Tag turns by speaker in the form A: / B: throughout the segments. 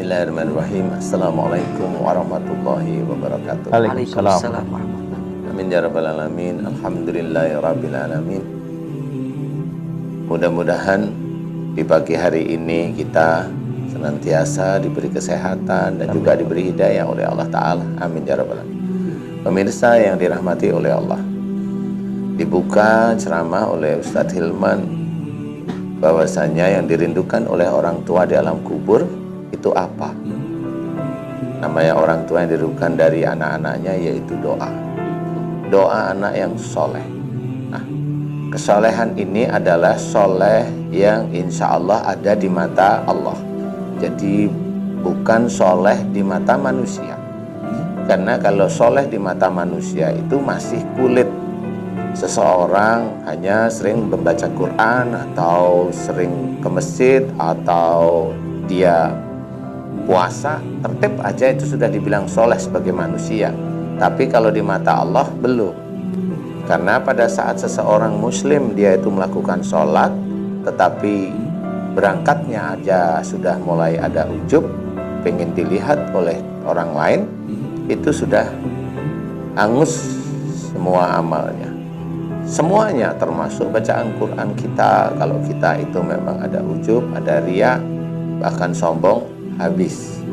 A: Bismillahirrahmanirrahim. Assalamualaikum warahmatullahi wabarakatuh.
B: Waalaikumsalam warahmatullahi.
A: Amin ya rabbal alamin. Alhamdulillahi rabbil alamin. Mudah-mudahan di pagi hari ini kita senantiasa diberi kesehatan dan juga diberi hidayah oleh Allah Ta'ala. Amin ya rabbal alamin. Pemirsa yang dirahmati oleh Allah, dibuka ceramah oleh Ustadz Hilman bahwasanya yang dirindukan oleh orang tua di alam kubur itu apa? Namanya orang tua yang dirindukan dari anak-anaknya yaitu doa. Doa anak yang soleh. Nah, kesolehan ini adalah soleh yang insya Allah ada di mata Allah. Jadi bukan soleh di mata manusia. Karena kalau soleh di mata manusia itu masih kulit. Seseorang hanya sering membaca Quran atau sering ke masjid atau dia puasa, tertib aja itu sudah dibilang soleh sebagai manusia. Tapi kalau di mata Allah belum. Karena pada saat seseorang muslim dia itu melakukan sholat, tetapi berangkatnya aja sudah mulai ada ujub, pengen dilihat oleh orang lain, itu sudah angus semua amalnya. Semuanya termasuk bacaan Quran kita, kalau kita itu memang ada ujub, ada riya, bahkan sombong, habis.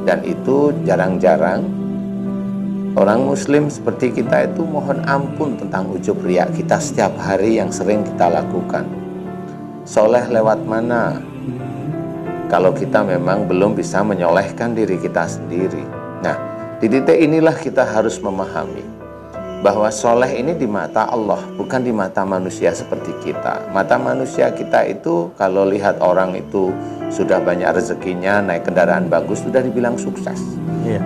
A: Dan itu jarang-jarang orang muslim seperti kita itu mohon ampun tentang ujub riya kita setiap hari yang sering kita lakukan. Soleh lewat mana? Kalau kita memang belum bisa menyolehkan diri kita sendiri. Nah, di titik inilah kita harus memahami bahwa soleh ini di mata Allah, bukan di mata manusia seperti kita. Mata manusia kita itu kalau lihat orang itu sudah banyak rezekinya, naik kendaraan bagus, sudah dibilang sukses.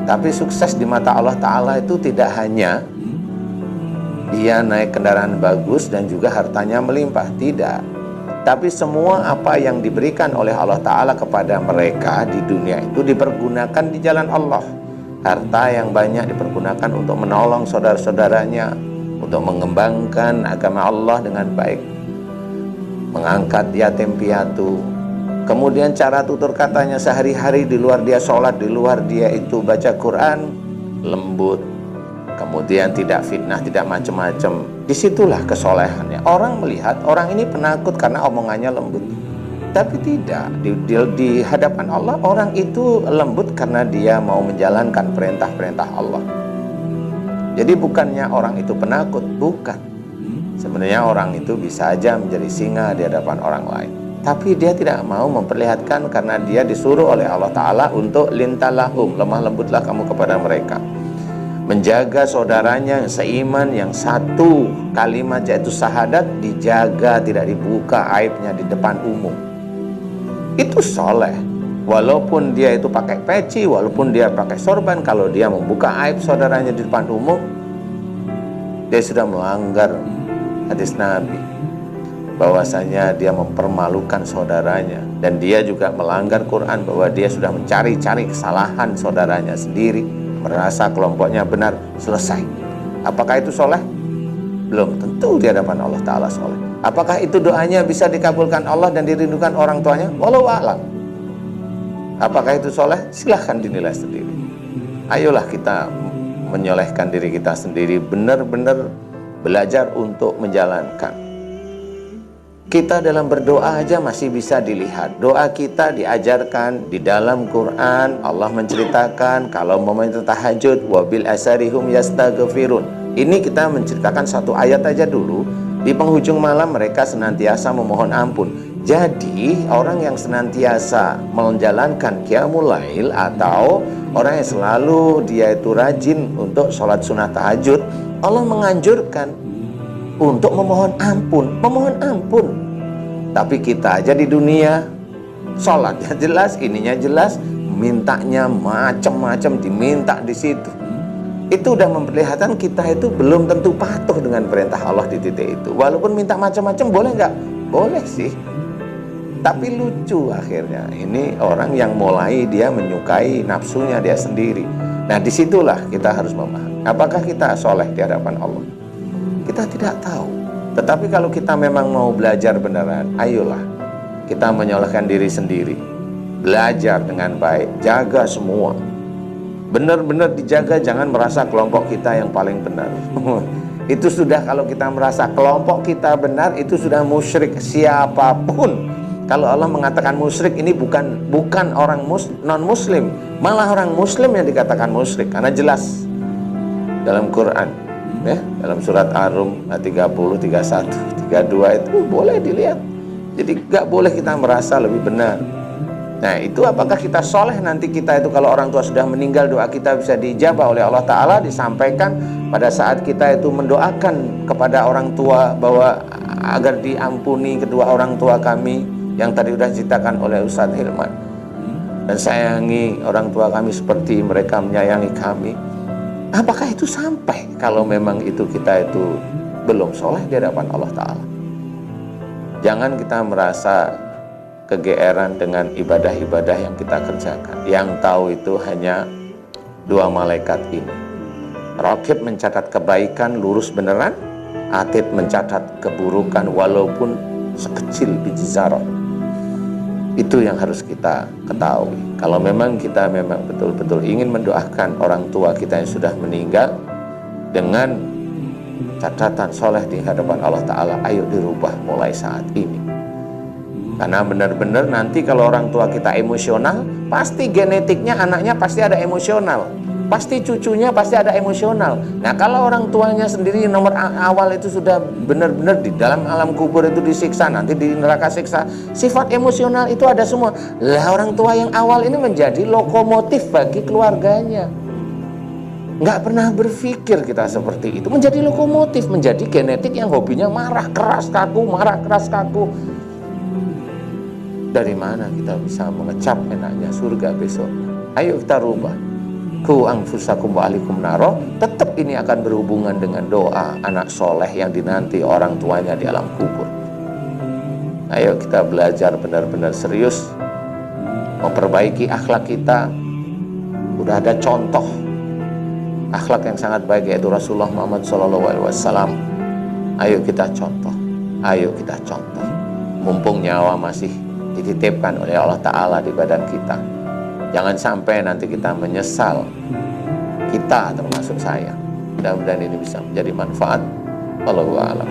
A: Tapi sukses di mata Allah Ta'ala itu tidak hanya dia naik kendaraan bagus dan juga hartanya melimpah, tidak. Tapi semua apa yang diberikan oleh Allah Ta'ala kepada mereka di dunia itu dipergunakan di jalan Allah. Harta yang banyak dipergunakan untuk menolong saudara-saudaranya, untuk mengembangkan agama Allah dengan baik, mengangkat yatim piatu. Kemudian cara tutur katanya sehari-hari, di luar dia sholat, di luar dia itu baca Quran, lembut. Kemudian tidak fitnah, tidak macam-macam. Disitulah kesolehannya. Orang melihat orang ini penakut karena omongannya lembut. Tapi tidak, di hadapan Allah orang itu lembut karena dia mau menjalankan perintah-perintah Allah. Jadi bukannya orang itu penakut, bukan. Sebenarnya orang itu bisa aja menjadi singa di hadapan orang lain. Tapi dia tidak mau memperlihatkan karena dia disuruh oleh Allah Ta'ala untuk lintalahum, lemah lembutlah kamu kepada mereka. Menjaga saudaranya yang seiman, yang satu kalimat yaitu syahadat, dijaga, tidak dibuka aibnya di depan umum. Itu soleh. Walaupun dia itu pakai peci, walaupun dia pakai sorban, kalau dia membuka aib saudaranya di depan umum, dia sudah melanggar hadis Nabi, bahwasanya dia mempermalukan saudaranya. Dan dia juga melanggar Quran, bahwa dia sudah mencari-cari kesalahan saudaranya sendiri, merasa kelompoknya benar, selesai. Apakah itu soleh? Belum tentu di hadapan Allah Ta'ala soleh. Apakah itu doanya bisa dikabulkan Allah dan dirindukan orang tuanya? Walau a'lam. Apakah itu soleh? Silahkan dinilai sendiri. Ayolah kita menyolehkan diri kita sendiri, benar-benar belajar untuk menjalankan. Kita dalam berdoa aja masih bisa dilihat. Doa kita diajarkan di dalam Quran. Allah menceritakan kalau momennya tahajud, wabil asarihum yastaghfirun. Ini kita menceritakan satu ayat aja dulu. Di penghujung malam mereka senantiasa memohon ampun. Jadi orang yang senantiasa menjalankan qiyamul lail atau orang yang selalu dia itu rajin untuk sholat sunnah tahajud, Allah menganjurkan untuk memohon ampun. Memohon ampun. Tapi kita aja di dunia sholatnya jelas, ininya jelas, mintanya macam-macam diminta di situ. Itu udah memperlihatkan kita itu belum tentu patuh dengan perintah Allah di titik itu. Walaupun minta macam-macam, boleh nggak? Boleh sih. Tapi lucu akhirnya. Ini orang yang mulai dia menyukai nafsunya dia sendiri. Nah disitulah kita harus memahami. Apakah kita soleh di hadapan Allah? Kita tidak tahu. Tetapi kalau kita memang mau belajar beneran, ayolah kita menyolehkan diri sendiri. belajar dengan baik, jaga semua. Benar-benar dijaga, jangan merasa kelompok kita yang paling benar. Itu sudah, kalau kita merasa kelompok kita benar, itu sudah musyrik siapapun. Kalau Allah mengatakan musyrik, ini bukan orang non-muslim, malah orang muslim yang dikatakan musyrik, karena jelas dalam Quran, ya, dalam surat Ar-Rum 30, 31, 32 itu boleh dilihat. Jadi gak boleh kita merasa lebih benar. Nah, itu apakah kita soleh nanti kita itu kalau orang tua sudah meninggal, doa kita bisa diijabah oleh Allah Ta'ala, disampaikan pada saat kita itu mendoakan kepada orang tua bahwa agar diampuni kedua orang tua kami yang tadi sudah diceritakan oleh Ustadz Hilman, dan sayangi orang tua kami seperti mereka menyayangi kami. Apakah itu sampai kalau memang itu kita itu belum soleh di hadapan Allah Ta'ala? Jangan kita merasa kegeeran dengan ibadah-ibadah yang kita kerjakan. Yang tahu itu hanya dua malaikat ini. Raqib mencatat kebaikan lurus beneran, Atid mencatat keburukan walaupun sekecil biji zarah. Itu yang harus kita ketahui. Kalau memang kita memang betul-betul ingin mendoakan orang tua kita yang sudah meninggal dengan catatan soleh di hadapan Allah Ta'ala, ayo dirubah mulai saat ini. Karena benar-benar nanti kalau orang tua kita emosional, pasti genetiknya anaknya pasti ada emosional, pasti cucunya pasti ada emosional. Nah, kalau orang tuanya sendiri nomor awal itu sudah benar-benar di dalam alam kubur itu disiksa, nanti di neraka siksa, sifat emosional itu ada semua. Lah, orang tua yang awal ini menjadi lokomotif bagi keluarganya. Nggak pernah berpikir kita seperti itu, menjadi lokomotif, menjadi genetik yang hobinya marah keras kaku, marah keras kaku. Dari mana kita bisa mengecap enaknya surga besok? Ayo kita rubah. Ku anfusakum wa alikum naro. Tetap ini akan berhubungan dengan doa anak soleh yang dinanti orang tuanya di alam kubur. Ayo kita belajar benar-benar serius memperbaiki akhlak kita. Udah ada contoh akhlak yang sangat baik, yaitu Rasulullah Muhammad SAW. Ayo kita contoh, ayo kita contoh. Mumpung nyawa masih dititipkan oleh Allah Ta'ala di badan kita, jangan sampai nanti kita menyesal, kita termasuk saya. Mudah-mudahan ini bisa menjadi manfaat. Wallahu a'lam.